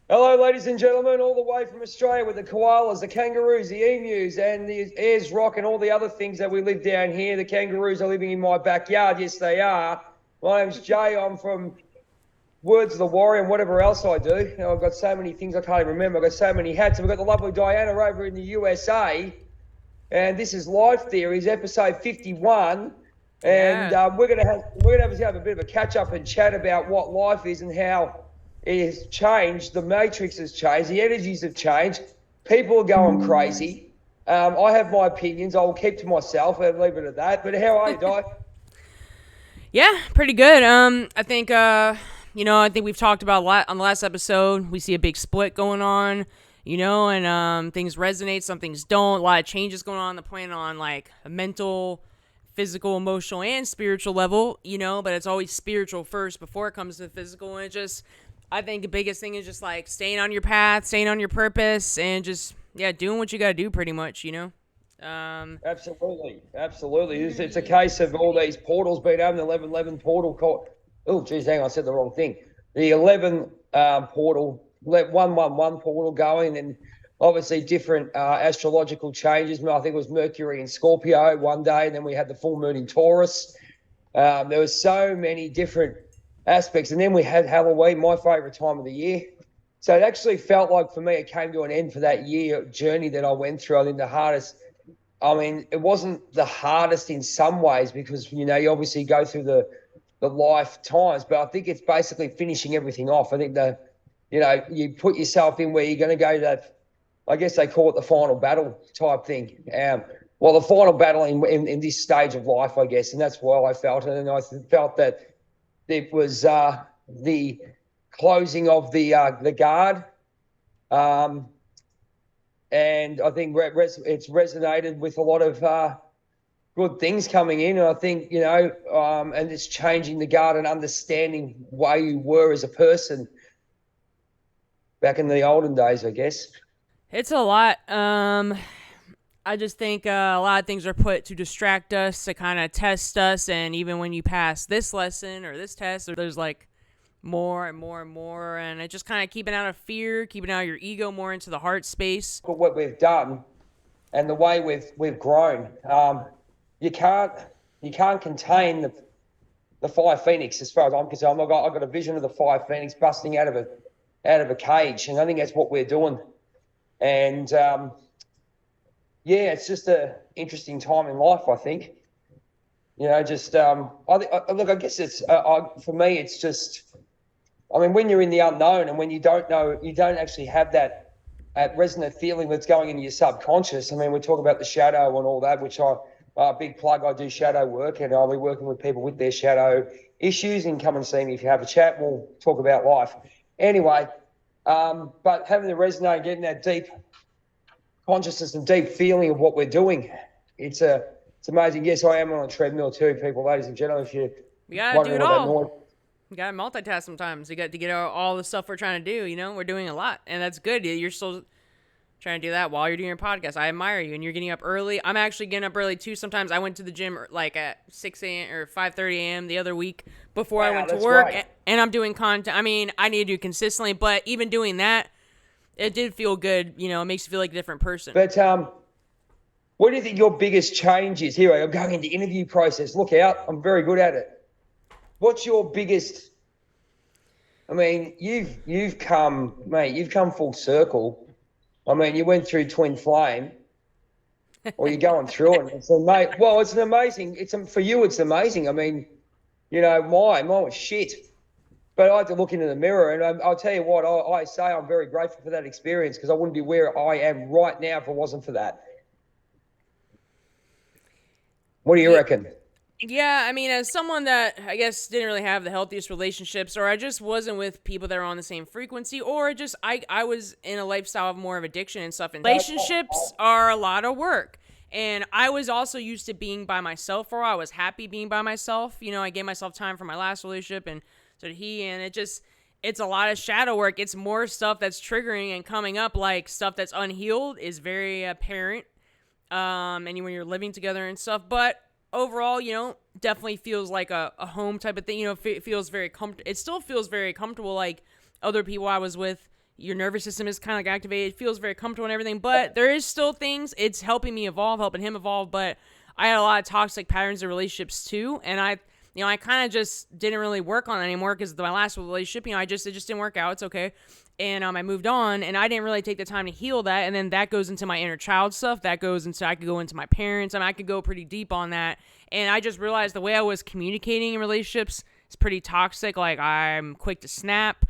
Hello, ladies and gentlemen, all the way from Australia with the koalas, the kangaroos, the emus, and the Ayers Rock and all the other things that we live down here. The kangaroos are living in my backyard. Yes, they are. My name's Jay. I'm from Words of the Warrior and whatever else I do. You know, I've got so many things I can't even remember. I've got so many hats. And we've got the lovely Diana over in the USA. And this is Life Theories, episode 51. And we're gonna have a bit of a catch up and chat about what life is and how it has changed. The matrix has changed. The energies have changed. People are going crazy. I have my opinions. I'll keep to myself and leave it at that. But how are you, Di? Yeah, pretty good. I think we've talked about a lot on the last episode. We see a big split going on, and things resonate, some things don't. A lot of changes going on the planet on like a mental, physical, emotional, and spiritual level, but it's always spiritual first before it comes to physical. And I think the biggest thing is just like staying on your path, staying on your purpose, and just, doing what you got to do pretty much, Absolutely. It's a case of all these portals being open. The 1111 portal called. Oh, geez, hang on, I said the wrong thing. The 11 portal, 111 portal going, and obviously different astrological changes. I think it was Mercury in Scorpio one day, and then we had the full moon in Taurus. There were so many different aspects, and then we had Halloween, my favorite time of the year. So it actually felt like for me it came to an end for that year journey that I went through. I think it wasn't the hardest in some ways because you obviously go through the lifetimes, but I think it's basically finishing everything off. I think you put yourself in where you're going to go to that, I guess they call it the final battle type thing. The final battle in this stage of life, I guess, and that's why I felt it. And I felt that it was the closing of the guard, and I think it's resonated with a lot of good things coming in. And I think and it's changing the guard and understanding why you were as a person back in the olden days, I guess. It's a lot. I just think a lot of things are put to distract us, to kind of test us, and even when you pass this lesson or this test, there's like more and more and more, and it's just kind of keeping out of fear, keeping out of your ego more into the heart space. But what we've done and the way we've grown, you can't contain the fire phoenix as far as I'm concerned. I've got a vision of the fire phoenix busting out of a cage, and I think that's what we're doing. And it's just an interesting time in life, I think. I guess it's for me, it's just, when you're in the unknown and when you don't know, you don't actually have that resonant feeling that's going into your subconscious. We talk about the shadow and all that, which big plug, I do shadow work, and I'll be working with people with their shadow issues, and come and see me if you have a chat. We'll talk about life. Anyway, but having the resonate, getting that deep consciousness and deep feeling of what we're doing, it's amazing. Yes, I am on a treadmill too, people, ladies and gentlemen. If you gotta do it all. You gotta multitask sometimes. You got to get all the stuff we're trying to do. We're doing a lot, and that's good. You're still trying to do that while you're doing your podcast. I admire you, and you're getting up early. I'm actually getting up early too. Sometimes I went to the gym like at 6 a.m. or 5:30 a.m. the other week before I went to work, right. And I'm doing content. I need to do consistently, but even doing that, it did feel good. It makes you feel like a different person. But what do you think your biggest change is? Here I'm going into interview process. Look out, I'm very good at it. What's your biggest? You've come full circle. You went through twin flame, or you're going through it. So, mate, well, it's an amazing. For you, it's amazing. Mine was shit. But I had to look into the mirror, and I'll tell you what, I say I'm very grateful for that experience, because I wouldn't be where I am right now if it wasn't for that. What do you reckon? Yeah, as someone that I guess didn't really have the healthiest relationships, or I just wasn't with people that are on the same frequency, or just I was in a lifestyle of more of addiction and stuff. And relationships are a lot of work. And I was also used to being by myself for a while. I was happy being by myself. I gave myself time for my last relationship, and so did he. And it's a lot of shadow work. It's more stuff that's triggering and coming up, like stuff that's unhealed is very apparent. And when you're living together and stuff, but overall, definitely feels like a home type of thing. It feels very comfortable. It still feels very comfortable. Like other people I was with, your nervous system is kind of like activated. It feels very comfortable and everything, but there is still things. It's helping me evolve, helping him evolve. But I had a lot of toxic patterns in relationships too, and I kind of just didn't really work on it anymore because my last relationship, it just didn't work out. It's okay. And I moved on, and I didn't really take the time to heal that. And then that goes into my inner child stuff. That goes into, I could go into my parents. I could go pretty deep on that. And I just realized the way I was communicating in relationships is pretty toxic. Like, I'm quick to snap.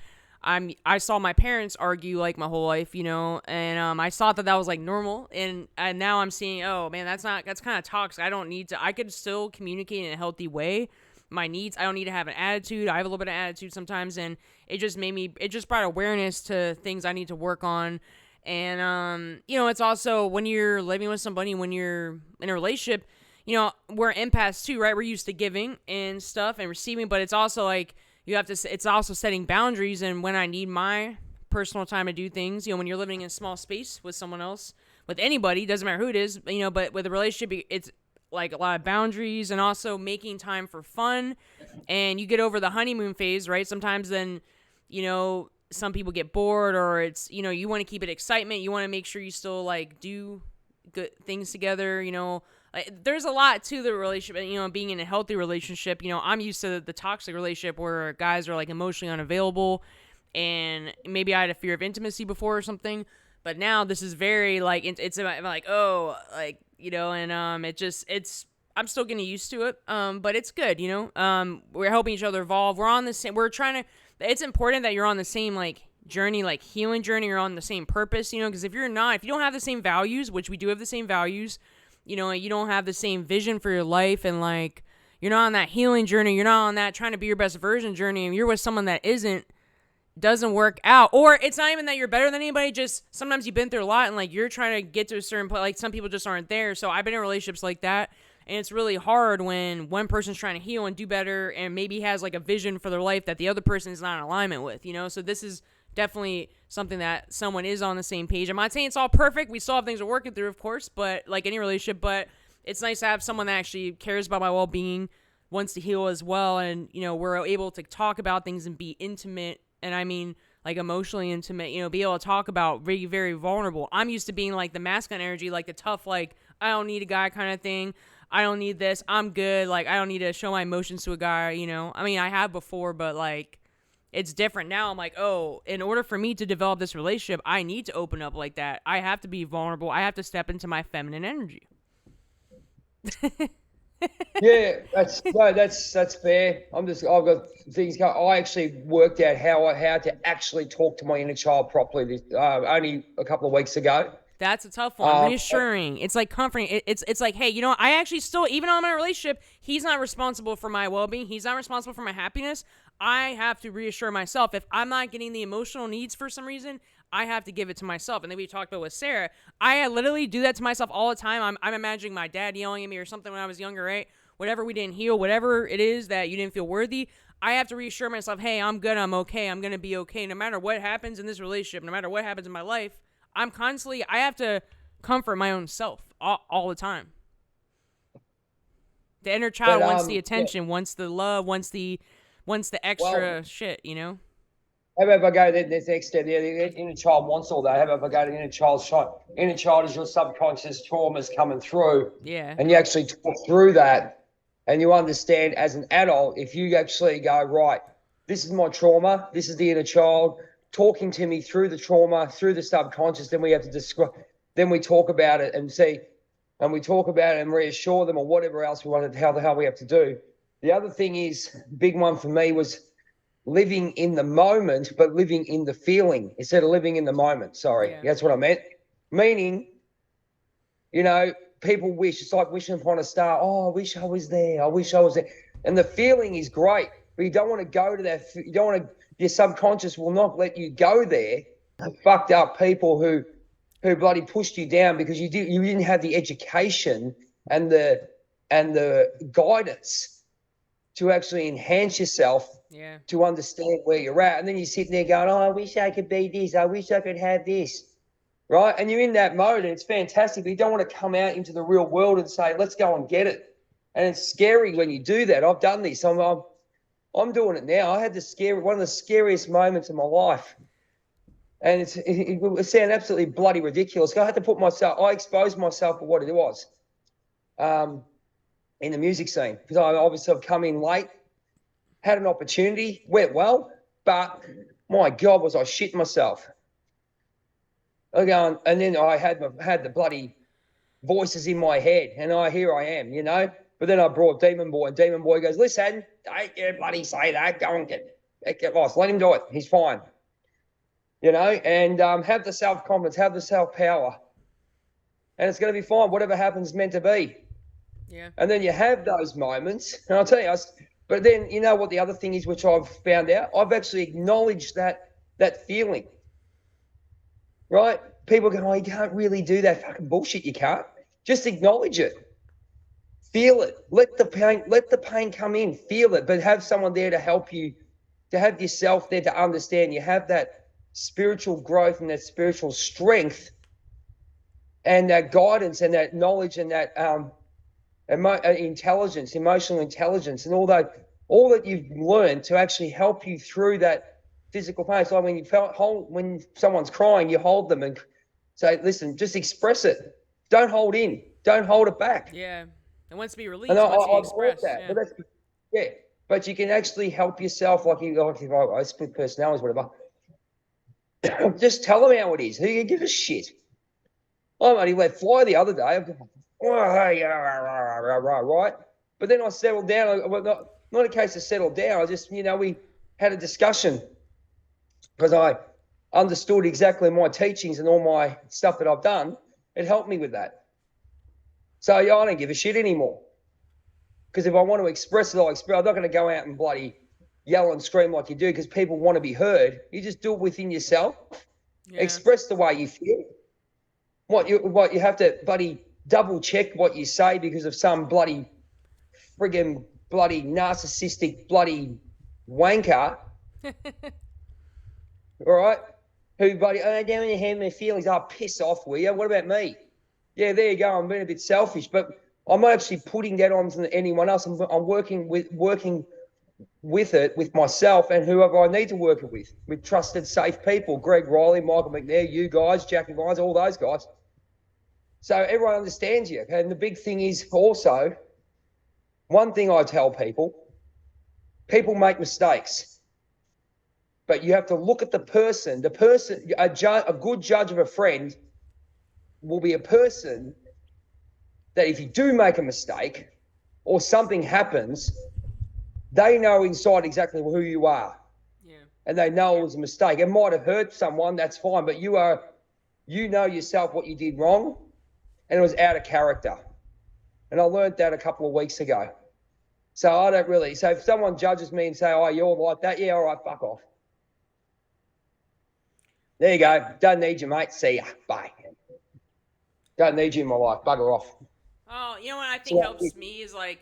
I saw my parents argue like my whole life, and I thought that was like normal. And now I'm seeing, oh man, that's kind of toxic. I could still communicate in a healthy way. My needs, I don't need to have an attitude. I have a little bit of attitude sometimes, and it just brought awareness to things I need to work on. And it's also when you're living with somebody, when you're in a relationship, we're empaths too, right? We're used to giving and stuff and receiving, but it's also like it's also setting boundaries. And when I need my personal time to do things, when you're living in a small space with someone else, with anybody, doesn't matter who it is, but with a relationship, it's like a lot of boundaries and also making time for fun. And you get over the honeymoon phase, right? Sometimes then, some people get bored, or it's, you want to keep it excitement. You want to make sure you still like do good things together, Like, there's a lot to the relationship, being in a healthy relationship. I'm used to the toxic relationship where guys are like emotionally unavailable, and maybe I had a fear of intimacy before or something. But now this is very like, it's like, oh, like, and I'm still getting used to it. But it's good, we're helping each other evolve. We're on the same, it's important that you're on the same like journey, like healing journey. You're on the same purpose, because if you don't have the same values, which we do have the same values, you don't have the same vision for your life, and like, you're not on that healing journey, you're not on that trying to be your best version journey, and you're with someone that doesn't work out, or it's not even that you're better than anybody, just sometimes you've been through a lot and like you're trying to get to a certain point, like some people just aren't there. So I've been in relationships like that, and it's really hard when one person's trying to heal and do better and maybe has like a vision for their life that the other person is not in alignment with, so this is definitely something that someone is on the same page. I'm not saying it's all perfect, we still have things we're working through, of course, but like any relationship, but it's nice to have someone that actually cares about my well-being, wants to heal as well, and we're able to talk about things and be intimate. And I mean, like, emotionally intimate, be able to talk about very, very vulnerable. I'm used to being like the masculine energy, like the tough, like, I don't need a guy kind of thing. I don't need this. I'm good. Like, I don't need to show my emotions to a guy, I mean, I have before, but like, it's different now. I'm like, oh, in order for me to develop this relationship, I need to open up like that. I have to be vulnerable. I have to step into my feminine energy. Yeah, that's fair. I've got things going. I actually worked out how to actually talk to my inner child properly only a couple of weeks ago. That's a tough one. Reassuring. It's like comforting. It's like, hey, I actually still, even though I'm in a relationship, he's not responsible for my well-being. He's not responsible for my happiness. I have to reassure myself. If I'm not getting the emotional needs for some reason, I have to give it to myself. And then we talked about with Sarah. I literally do that to myself all the time. I'm imagining my dad yelling at me or something when I was younger, right? Whatever we didn't heal, whatever it is that you didn't feel worthy, I have to reassure myself, hey, I'm good, I'm okay, I'm going to be okay. No matter what happens in this relationship, no matter what happens in my life, I have to comfort my own self all the time. The inner child wants the attention, wants the love, wants the extra shit, How about if I go to the next step? The inner child wants all that. How about if I go to the inner child's child? Inner child is your subconscious traumas coming through. Yeah. And you actually talk through that, and you understand as an adult, if you actually go, right, this is my trauma, this is the inner child talking to me through the trauma, through the subconscious, then we have to describe, then we talk about it and see, and we talk about it and reassure them or whatever else we wanted, how the hell we have to do. The other thing is, big one for me was living in the moment, but living in the feeling instead of living in the moment. Sorry, Yeah. That's what I meant. Meaning, people wish, it's like wishing upon a star. Oh, I wish I was there. I wish I was there. And the feeling is great, but you don't want to go to that. You don't want to, your subconscious will not let you go there. Fucked up people who bloody pushed you down because you didn't have the education and the guidance to actually enhance yourself, to understand where you're at. And then you're sitting there going, oh, I wish I could be this. I wish I could have this. Right? And you're in that mode and it's fantastic, but you don't want to come out into the real world and say, let's go and get it. And it's scary when you do that. I've done this. I'm doing it now. I had one of the scariest moments of my life. And it sounded absolutely bloody ridiculous. I had to I exposed myself for what it was in the music scene. Because I obviously have come in late, had an opportunity, went well, but my God, was I shitting myself. And then I had the bloody voices in my head, and here I am, But then I brought Demon Boy, and Demon Boy goes, listen, don't you bloody say that. Go and get lost. Let him do it. He's fine. And have the self-confidence, have the self-power. And it's going to be fine. Whatever happens is meant to be. Yeah. And then you have those moments. And I'll tell you, but then you know what the other thing is, which I've found out? I've actually acknowledged that feeling. Right? People go, oh, you can't really do that. Fucking bullshit, you can't. Just acknowledge it. Feel it. Let the pain come in. Feel it. But have someone there to help you, to have yourself there to understand. You have that spiritual growth and that spiritual strength and that guidance and that knowledge and that intelligence, emotional intelligence, and all that you've learned to actually help you through that physical pain. So when someone's crying, you hold them and say, listen, just express it. Don't hold in. Don't hold it back. Yeah. It wants to be released. Once you express that. Yeah. But you can actually help yourself, like if I split personalities, whatever. Just tell them how it is. Who you give a shit? I only let fly the other day. Right? But then I settled down. Not a case of settle down. I just, we had a discussion because I understood exactly my teachings and all my stuff that I've done. It helped me with that. So I don't give a shit anymore. Because if I want to express it, I'll express. I'm not going to go out and bloody yell and scream like you do because people want to be heard. You just do it within yourself. Yeah. Express the way you feel. What you have to bloody double check what you say because of some bloody friggin' bloody narcissistic bloody wanker. All right? Who bloody, I don't want to have my feelings. Oh, piss off, will you? What about me? Yeah, there you go. I'm being a bit selfish, but I'm not actually putting that on to anyone else. I'm working with it, with myself and whoever I need to work it with trusted, safe people. Greg Riley, Michael McNair, you guys, Jackie Vines, all those guys. So everyone understands you. And the big thing is also, one thing I tell people make mistakes. But you have to look at the person. A good judge of a friend will be a person that if you do make a mistake or something happens, they know inside exactly who you are. Yeah. And they know it was a mistake. It might have hurt someone, that's fine, but you know yourself what you did wrong, and it was out of character. And I learned that a couple of weeks ago. So so if someone judges me and say, oh, you're like that, yeah, all right, fuck off. There you go. Don't need you, mate. See ya. Bye. Don't need you in my life. Bugger off. Oh, you know what I think helps me is like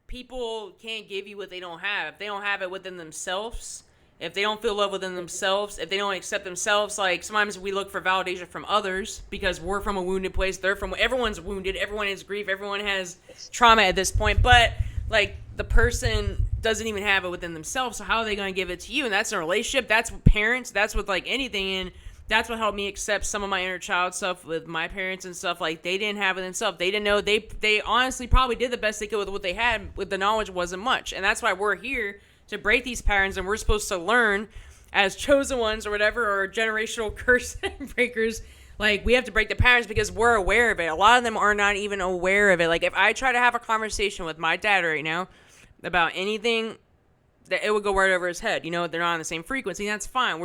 people can't give you what they don't have. If they don't have it within themselves, if they don't feel love within themselves, if they don't accept themselves, like sometimes we look for validation from others because we're from a wounded place. Everyone's wounded. Everyone has grief. Everyone has trauma at this point. But like the person doesn't even have it within themselves. So how are they going to give it to you? And that's in a relationship. That's with parents. That's with like anything. And that's what helped me accept some of my inner child stuff with my parents and stuff. Like they didn't have it themselves. They didn't know. They honestly probably did the best they could with what they had. With the knowledge wasn't much. And that's why we're here to break these patterns. And we're supposed to learn as chosen ones or whatever, or generational curse breakers. Like we have to break the patterns because we're aware of it. A lot of them are not even aware of it. Like if I try to have a conversation with my dad right now about anything, that it would go right over his head. They're not on the same frequency. That's fine.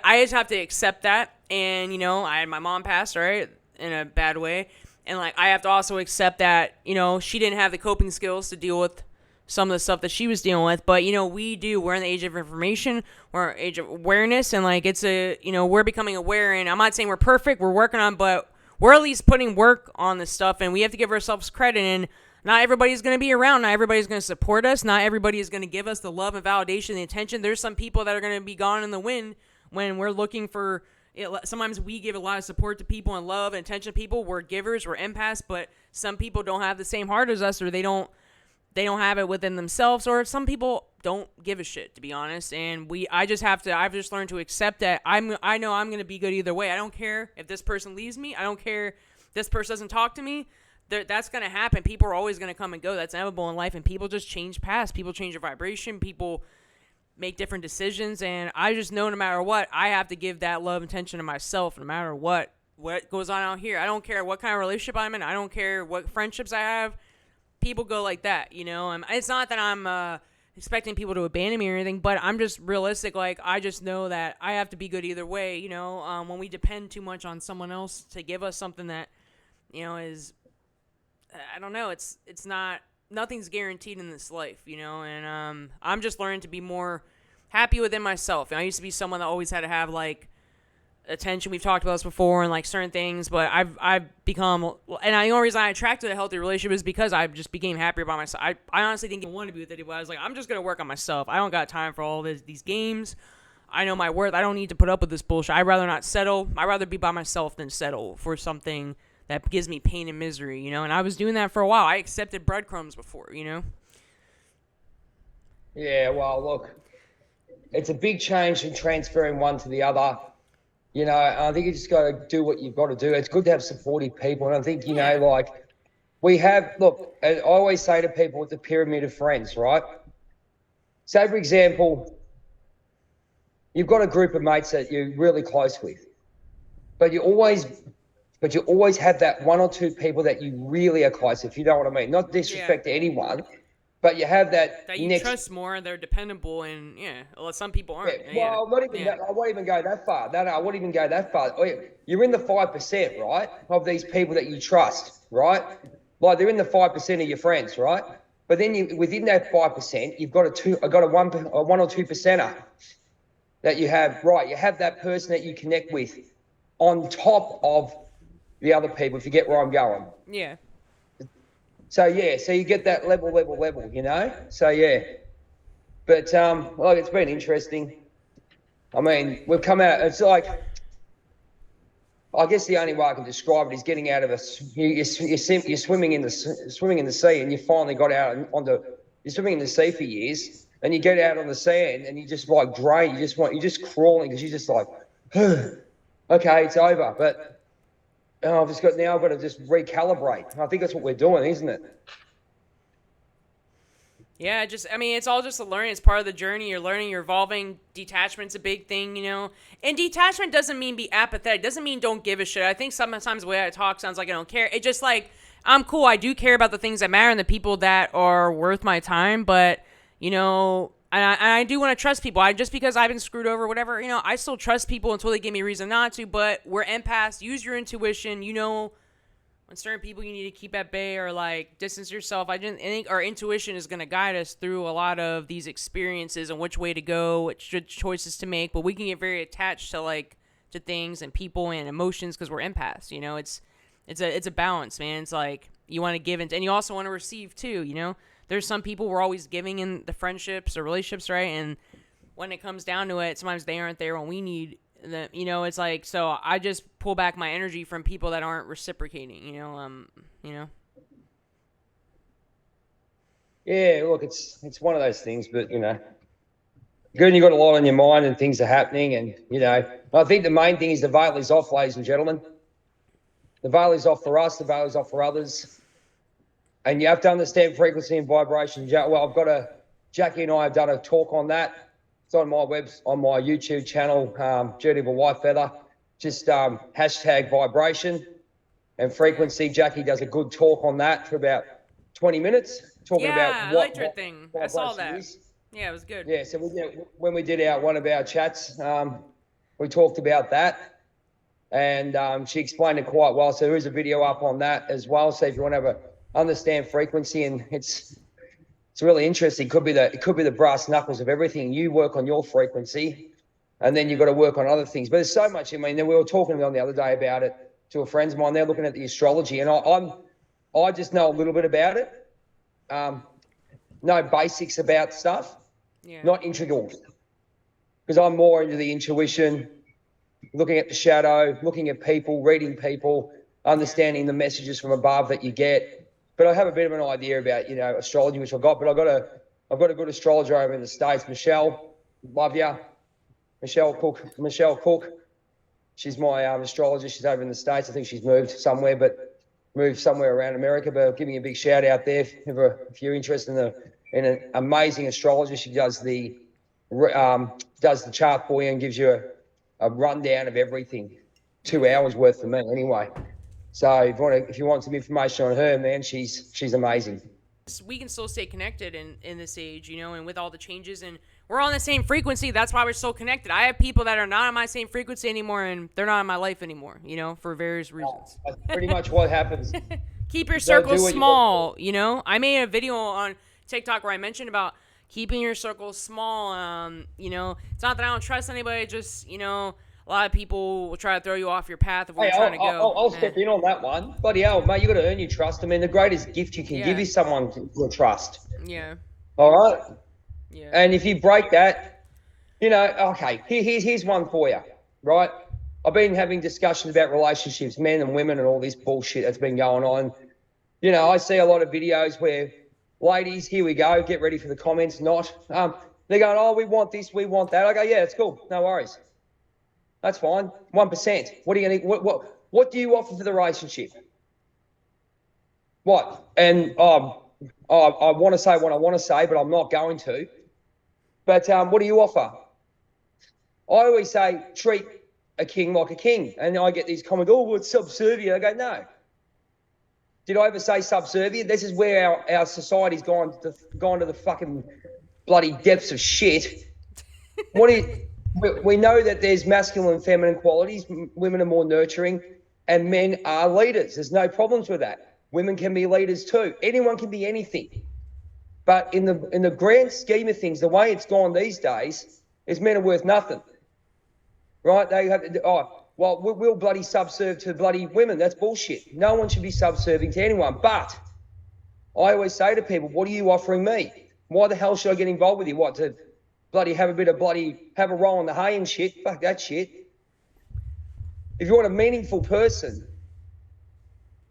I just have to accept that. And, I had my mom pass, right, in a bad way. And, like, I have to also accept that, she didn't have the coping skills to deal with some of the stuff that she was dealing with. But, we do. We're in the age of information. We're in the age of awareness. And, like, it's we're becoming aware. And I'm not saying we're perfect. We're working on, but we're at least putting work on this stuff. And we have to give ourselves credit. And not everybody's going to be around. Not everybody's going to support us. Not everybody is going to give us the love and validation and the attention. There's some people that are going to be gone in the wind when we're looking for, sometimes we give a lot of support to people and love and attention to people. We're givers, we're empaths, but some people don't have the same heart as us, or they don't have it within themselves, or some people don't give a shit, to be honest. And I've just learned to accept that I know I'm going to be good either way. I don't care if this person leaves me. I don't care if this person doesn't talk to me. That's going to happen. People are always going to come and go. That's inevitable in life. And people just change paths. People change their vibration. People make different decisions. And I just know no matter what, I have to give that love and attention to myself, no matter what goes on out here. I don't care what kind of relationship I'm in. I don't care what friendships I have. People go like that, you know. And it's not that I'm expecting people to abandon me or anything, but I'm just realistic. Like, I just know that I have to be good either way, you know. When we depend too much on someone else to give us something that, you know, is, I don't know, it's not, nothing's guaranteed in this life, you know. And I'm just learning to be more happy within myself. And I used to be someone that always had to have, like, attention. We've talked about this before and like certain things, but I've become, and the only reason I attracted a healthy relationship is because I just became happier by myself. I honestly didn't want to be with anybody. I was like, I'm just gonna work on myself. I don't got time for all these games. I know my worth. I don't need to put up with this bullshit. I'd rather not settle. I'd rather be by myself than settle for something that gives me pain and misery, you know. And I was doing that for a while. I accepted breadcrumbs before, you know. Yeah, well, look, it's a big change from transferring one to the other. You know, I think you just got to do what you've got to do. It's good to have supportive people. And I think, you know, like look, I always say to people, it's a pyramid of friends, right? Say, for example, you've got a group of mates that you're really close with, but you always have that one or two people that you really are close, if you know what I mean. Not disrespect to anyone, but you have that you trust more, and they're dependable, and well, some people aren't. Yeah. Well, I won't even go that far. No, I won't even go that far. You're in the 5%, right, of these people that you trust, right? Like, they're in the 5% of your friends, right? But then within that 5%, you've got a 1 or 2%er that you have, right? You have that person that you connect with on top of the other people, if you get where I'm going. Yeah. So you get that level, you know? So yeah. But well, it's been interesting. I mean, we've come out, it's like, I guess the only way I can describe it is getting out of you're swimming in the sea, and you finally got out you're swimming in the sea for years, and you get out on the sand and you just like drain, you're just crawling because you're just like, okay, it's over. But I've got to just recalibrate. I think that's what we're doing, isn't it? Yeah, it's all just a learning. It's part of the journey. You're learning, you're evolving. Detachment's a big thing, you know. And detachment doesn't mean be apathetic. Doesn't mean don't give a shit. I think sometimes the way I talk sounds like I don't care. It's just like, I'm cool. I do care about the things that matter and the people that are worth my time. But, you know, and I do want to trust people. Just because I've been screwed over or whatever, you know, I still trust people until they give me a reason not to. But we're empaths. Use your intuition. You know, when certain people you need to keep at bay or like distance yourself. I think our intuition is going to guide us through a lot of these experiences and which way to go, which choices to make. But we can get very attached to things and people and emotions because we're empaths. You know, it's a balance, man. It's like you want to give and you also want to receive too. You know, there's some people we're always giving in the friendships or relationships, right? And when it comes down to it, sometimes they aren't there when we need. You know, it's like, so I just pull back my energy from people that aren't reciprocating, you know. Yeah, look, it's one of those things, but, you know, good, you got a lot on your mind and things are happening, and, you know, I think the main thing is the veil is off, ladies and gentlemen. The veil is off for us, the veil is off for others, and you have to understand frequency and vibration. Well, Jackie and I have done a talk on that. It's on my YouTube channel, Journey of a White Feather. Just hashtag vibration and frequency. Jackie does a good talk on that for about 20 minutes, talking about what thing. I saw that. Is. Yeah, it was good. Yeah, so when we did one of our chats, we talked about that, and she explained it quite well. So there is a video up on that as well. So if you want to understand frequency, and it's really interesting. It could be the brass knuckles of everything. You work on your frequency, and then you've got to work on other things. But there's so much. I mean, we were talking on the other day about it to a friend of mine. They're looking at the astrology, and I just know a little bit about it. No basics about stuff, not integral, because I'm more into the intuition, looking at the shadow, looking at people, reading people, understanding the messages from above that you get. But I have a bit of an idea about, astrology, which I've got. But I've got a good astrologer over in the States, Michelle. Love ya, Michelle Cook. She's my astrologist. She's over in the States. I think she's moved somewhere around America. But I'll give me a big shout out there if you're interested in an amazing astrologer. She does the chart for you and gives you a rundown of everything. 2 hours worth for me anyway. So if you want some information on her, man, she's amazing. We can still stay connected in this age, and with all the changes, and we're on the same frequency. That's why we're so connected. I have people that are not on my same frequency anymore, and they're not in my life anymore, for various reasons. That's pretty much what happens. Keep your circle small, I made a video on TikTok where I mentioned about keeping your circle small. It's not that I don't trust anybody, just, a lot of people will try to throw you off your path of where you're trying to go. I'll step in on that one. Bloody hell, mate, you got to earn your trust. I mean, the greatest gift you can give is someone your trust. Yeah. All right? Yeah. And if you break that, okay, here's one for you, right? I've been having discussions about relationships, men and women and all this bullshit that's been going on. I see a lot of videos where ladies, here we go, get ready for the comments, they're going, oh, we want this, we want that. I go, yeah, it's cool, no worries. That's fine. 1%. What are you going to? What do you offer for the relationship? What? And I want to say what I want to say, but I'm not going to. But what do you offer? I always say treat a king like a king, and I get these comments. Oh, well, it's subservient. I go, no. Did I ever say subservient? This is where our society's gone to the fucking bloody depths of shit. We know that there's masculine and feminine qualities. Women are more nurturing and men are leaders. There's no problems with that. Women can be leaders too. Anyone can be anything. But in the grand scheme of things, the way it's gone these days is men are worth nothing. Right? They have we'll bloody subserve to bloody women. That's bullshit. No one should be subserving to anyone. But I always say to people, what are you offering me? Why the hell should I get involved with you? What, to bloody have a roll in the hay and shit? Fuck that shit. If you want a meaningful person,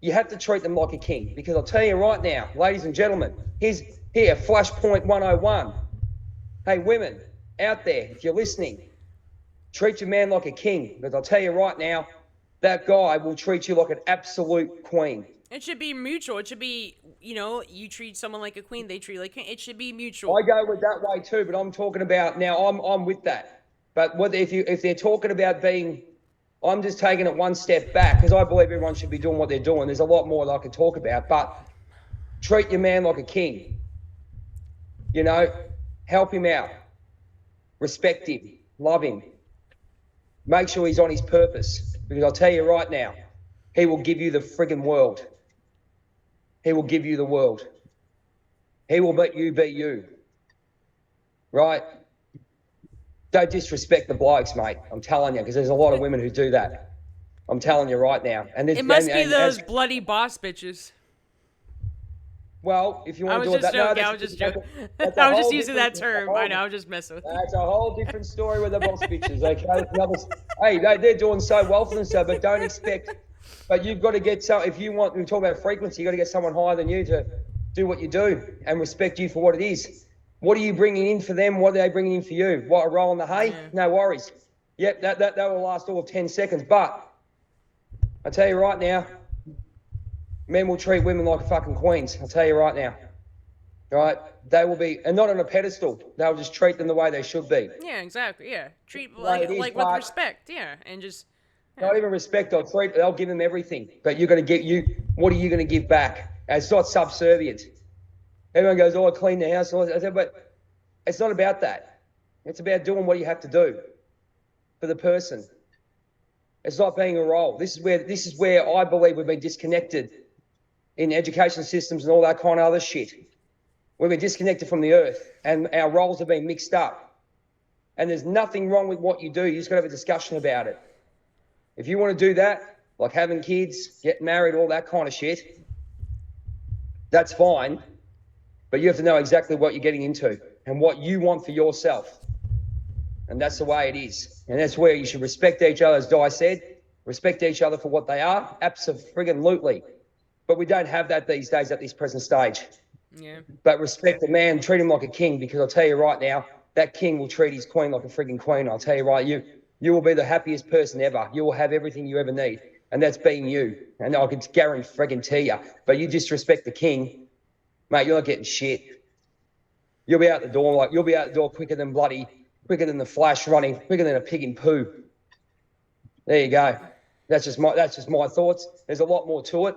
you have to treat them like a king. Because I'll tell you right now, ladies and gentlemen, here, Flashpoint 101. Hey, women out there, if you're listening, treat your man like a king. Because I'll tell you right now, that guy will treat you like an absolute queen. It should be mutual. It should be, you treat someone like a queen, they treat you like a king. It should be mutual. I go with that way too, but I'm talking about now. I'm with that. But if they're talking about being, I'm just taking it one step back because I believe everyone should be doing what they're doing. There's a lot more that I could talk about, but treat your man like a king. Help him out, respect him, love him, make sure he's on his purpose. Because I'll tell you right now, he will give you the friggin' world. He will give you the world. He will let you be you. Right? Don't disrespect the blokes, mate. I'm telling you, because there's a lot of women who do that. I'm telling you right now. And it must be those bloody boss bitches. Well, if you want to do it that way. I was just joking. I was just using that term. I know, I was just messing with you. That's a whole different story with the boss bitches, okay? Hey, they're doing so well for themselves, but don't expect. But you've got to get if you want to talk about frequency, you've got to get someone higher than you to do what you do and respect you for what it is. What are you bringing in for them? What are they bringing in for you? What, a roll in the hay? Yeah. No worries. Yep, that will last all of 10 seconds. But I tell you right now, men will treat women like fucking queens. I'll tell you right now. Right? They will be, and not on a pedestal. They'll just treat them the way they should be. Yeah, exactly. Yeah. Treat like with respect. Yeah. And just. Not even respect, they'll give them everything. But you're going to what are you going to give back? And it's not subservient. Everyone goes, I clean the house. I said, but it's not about that. It's about doing what you have to do for the person. It's not being a role. This is where I believe we've been disconnected in education systems and all that kind of other shit. We've been disconnected from the earth and our roles have been mixed up. And there's nothing wrong with what you do. You just got to have a discussion about it. If you want to do that, like having kids, get married, all that kind of shit, that's fine. But you have to know exactly what you're getting into and what you want for yourself. And that's the way it is. And that's where you should respect each other, as Di said. Respect each other for what they are. Absolutely. But we don't have that these days at this present stage. Yeah. But respect the man, treat him like a king, because I'll tell you right now, that king will treat his queen like a frigging queen. I'll tell you right, you will be the happiest person ever. You will have everything you ever need. And that's being you. And I can guarantee you. But you disrespect the king, mate, you're not getting shit. You'll be out the door quicker than the flash running, quicker than a pig in poo. There you go. That's just my thoughts. There's a lot more to it.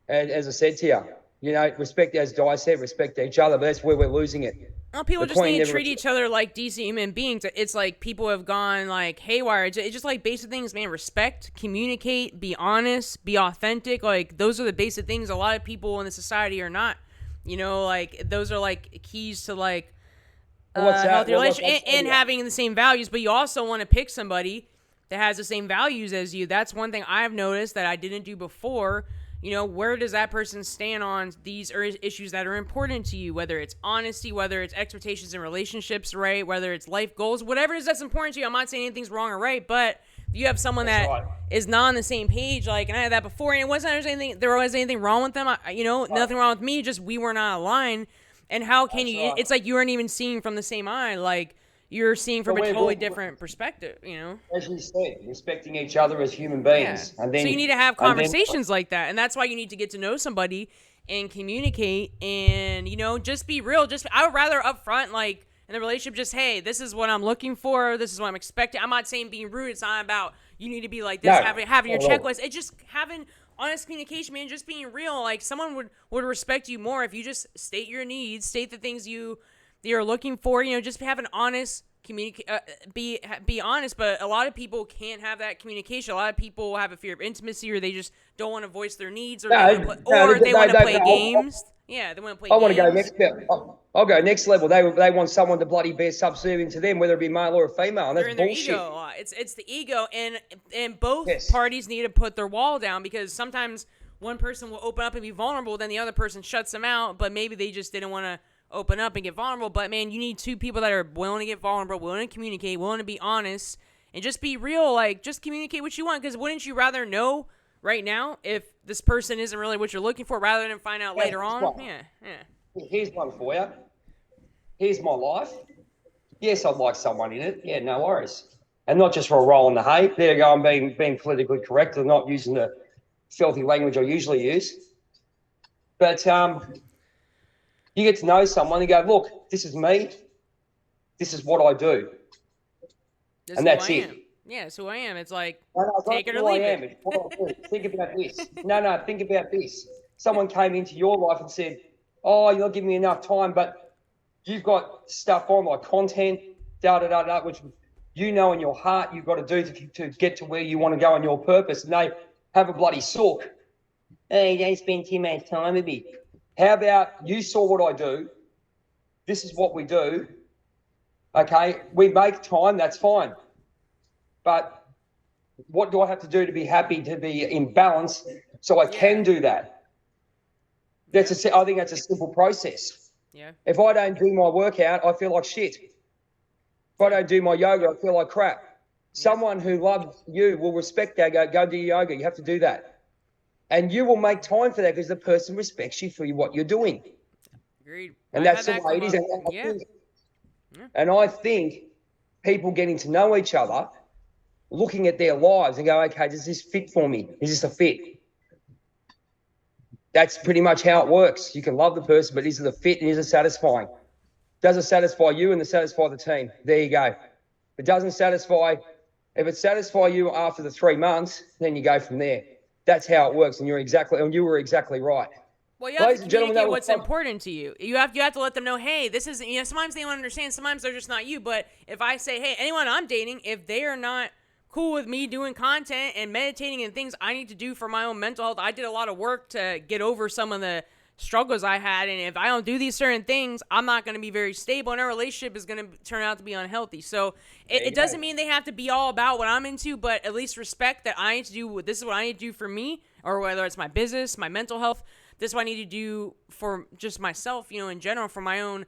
And as I said to you, you know, respect, as Di said, respect each other, but that's where we're losing it. Well, people just need to treat each other like decent human beings. It's like people have gone like haywire. It's just like basic things, man. Respect, communicate, be honest, be authentic. Like those are the basic things a lot of people in the society are not. You know, like those are like keys to like healthy relationship and having the same values. But you also want to pick somebody that has the same values as you. That's one thing I've noticed that I didn't do before. You know, where does that person stand on these issues that are important to you? Whether it's honesty, whether it's expectations in relationships, right? Whether it's life goals, whatever it is that's important to you. I'm not saying anything's wrong or right, but if you have someone is not on the same page, like, and I had that before, and it wasn't there was anything wrong with them. Nothing wrong with me. Just we were not aligned. And how can you? It's like you weren't even seeing from the same eye. Like you're seeing from a totally different perspective, you know? As you said, respecting each other as human beings. Yeah. And then, so you need to have conversations like that. And that's why you need to get to know somebody and communicate and, you know, just be real. I would rather up front, like, in the relationship, just, hey, this is what I'm looking for. This is what I'm expecting. I'm not saying being rude. It's not about you need to be like this, having your checklist. It's just having honest communication, man, just being real. Like, someone would respect you more if you just state your needs, state the things you're looking for, you know, just have an honest be honest. But a lot of people can't have that communication. A lot of people have a fear of intimacy, or they just don't want to voice their needs, or they want to play games. Yeah, they want to play games. I want to go next level. I'll go next level. They want someone to bloody be subservient to them, whether it be male or a female, and that's bullshit. Ego. It's the ego, and both parties need to put their wall down, because sometimes one person will open up and be vulnerable, then the other person shuts them out, but maybe they just didn't want to open up and get vulnerable. But man, you need two people that are willing to get vulnerable, willing to communicate, willing to be honest, and just be real. Like, just communicate what you want, because wouldn't you rather know right now if this person isn't really what you're looking for, rather than find out later on? Yeah. Here's one for you. Here's my life. Yes, I'd like someone in it. Yeah, no worries. And not just for a roll in the hay. There you go, I'm being politically correct and not using the filthy language I usually use. But you get to know someone and go, look, this is me. This is what I do. And that's it. Yeah, that's who I am. It's like, take it or leave it. It's what I do. Think about this. No, think about this. Someone came into your life and said, oh, you're not giving me enough time, but you've got stuff on like content, which you know in your heart you've got to do to get to where you want to go on your purpose. And they have a bloody sook. Hey, they spend too much time with me. How about you saw what I do? This is what we do. Okay, we make time, that's fine. But what do I have to do to be happy, to be in balance, so I can do that? I think that's a simple process. Yeah. If I don't do my workout, I feel like shit. If I don't do my yoga, I feel like crap. Someone who loves you will respect that. Go do yoga. You have to do that. And you will make time for that because the person respects you for what you're doing. Agreed. And that's the way it is. And I think people getting to know each other, looking at their lives and go, okay, does this fit for me? Is this a fit? That's pretty much how it works. You can love the person, but is it a fit and is it satisfying? Does it satisfy you and satisfy the team? There you go. If it doesn't satisfy, if it satisfies you after the 3 months, then you go from there. That's how it works, and you were exactly right. Well, you have to communicate what's important to you. You have to let them know, hey, this is, sometimes they don't understand, sometimes they're just not you. But if I say, hey, anyone I'm dating, if they are not cool with me doing content and meditating and things I need to do for my own mental health, I did a lot of work to get over some of the struggles I had, and if I don't do these certain things, I'm not going to be very stable, and our relationship is going to turn out to be unhealthy. So it doesn't mean they have to be all about what I'm into, but at least respect that I need to do, this is what I need to do for me, or whether it's my business, my mental health, this is what I need to do for just myself, in general, for my own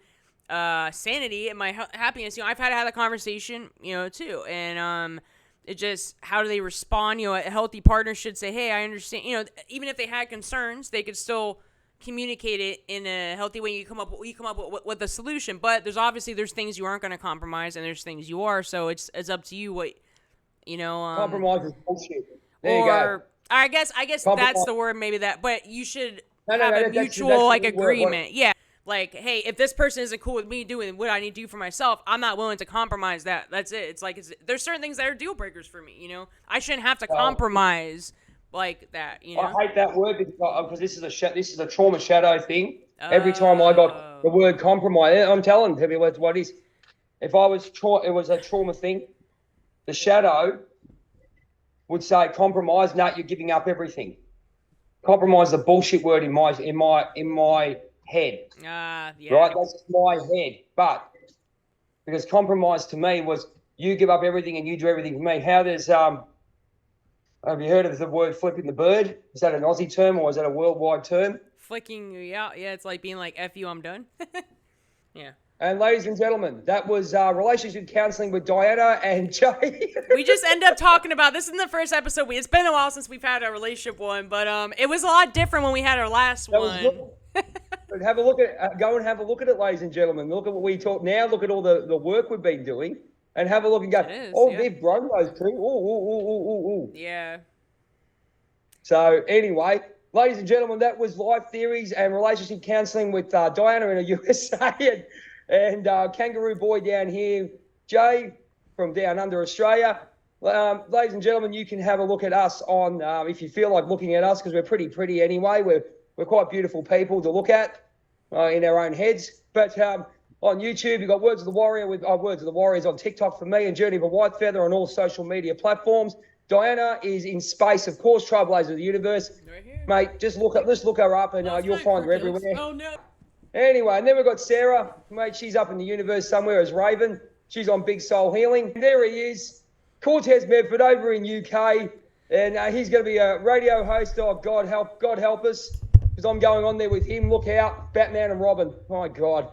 sanity and my happiness. You know, I've had a conversation, you know, too, and it just, how do they respond? You know, a healthy partner should say, hey, I understand. You know, even if they had concerns, they could still communicate it in a healthy way. You come up with a solution. But there's things you aren't going to compromise, and there's things you are. So it's up to you what, you know. Compromise is bullshit. There you go. I guess that's the word, maybe that. But you should have a mutual that's agreement. Yeah. Like, hey, if this person isn't cool with me doing what I need to do for myself, I'm not willing to compromise that. That's it. It's like, there's certain things that are deal breakers for me, you know? I shouldn't have to compromise like that, you know? I hate that word because this is a trauma shadow thing. Every time I got the word compromise, I'm telling people what it is. If I was it was a trauma thing, the shadow would say compromise, no, you're giving up everything. Compromise is a bullshit word in my head. Yeah. Right? That's just my head. But because compromise to me was you give up everything and you do everything for me. How there's have you heard of the word flipping the bird? Is that an Aussie term or is that a worldwide term? Flicking, yeah, it's like being like, F you, I'm done. Yeah. And ladies and gentlemen, that was relationship counseling with Diana and Jay. We just end up talking about, this is the first episode. It's been a while since we've had a relationship one, but it was a lot different when we had our last one. But have a look at go and have a look at it, ladies and gentlemen. Look at what we talk now. Look at all the work we've been doing, and have a look and go. They've grown those two. Ooh. Yeah. So anyway, ladies and gentlemen, that was Life Theories and Relationship Counseling with Diana in the USA and Kangaroo Boy down here, Jay from down under Australia. Ladies and gentlemen, you can have a look at us on if you feel like looking at us, because we're pretty anyway. We're quite beautiful people to look at in our own heads. But on YouTube, you've got Words of the Warrior with Words of the Warriors on TikTok for me, and Journey of a White Feather on all social media platforms. Diana is in space, of course, Trailblazer of the Universe. Right here. Mate, just look her up and you'll find her everywhere. Oh, no. Anyway, and then we've got Sarah. Mate, she's up in the universe somewhere as Raven. She's on Big Soul Healing. There he is, Cortez Medford over in UK. And he's going to be a radio host. Oh, God help us. Because I'm going on there with him. Look out, Batman and Robin. My God.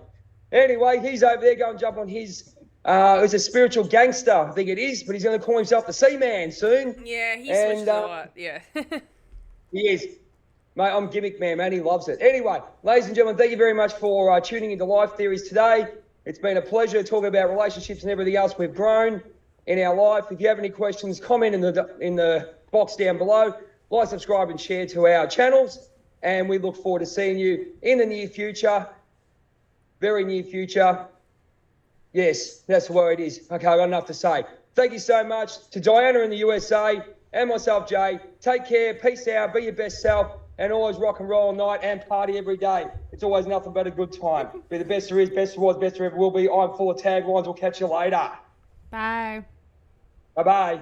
Anyway, he's over there. Go and jump on his... it's a spiritual gangster, I think it is, but he's going to call himself the Seaman soon. Yeah, he switched a lot. Yeah. He is. Mate, I'm Gimmick Man, he loves it. Anyway, ladies and gentlemen, thank you very much for tuning into Life Theories today. It's been a pleasure talking about relationships and everything else we've grown in our life. If you have any questions, comment in the box down below. Like, subscribe, and share to our channels. And we look forward to seeing you in the near future, very near future. Yes, that's where it is. Okay, I've got enough to say. Thank you so much to Diana in the USA and myself, Jay. Take care, peace out, be your best self, and always rock and roll all night and party every day. It's always nothing but a good time. Be the best there is, best there was, best there ever will be. I'm full of taglines. We'll catch you later. Bye. Bye-bye.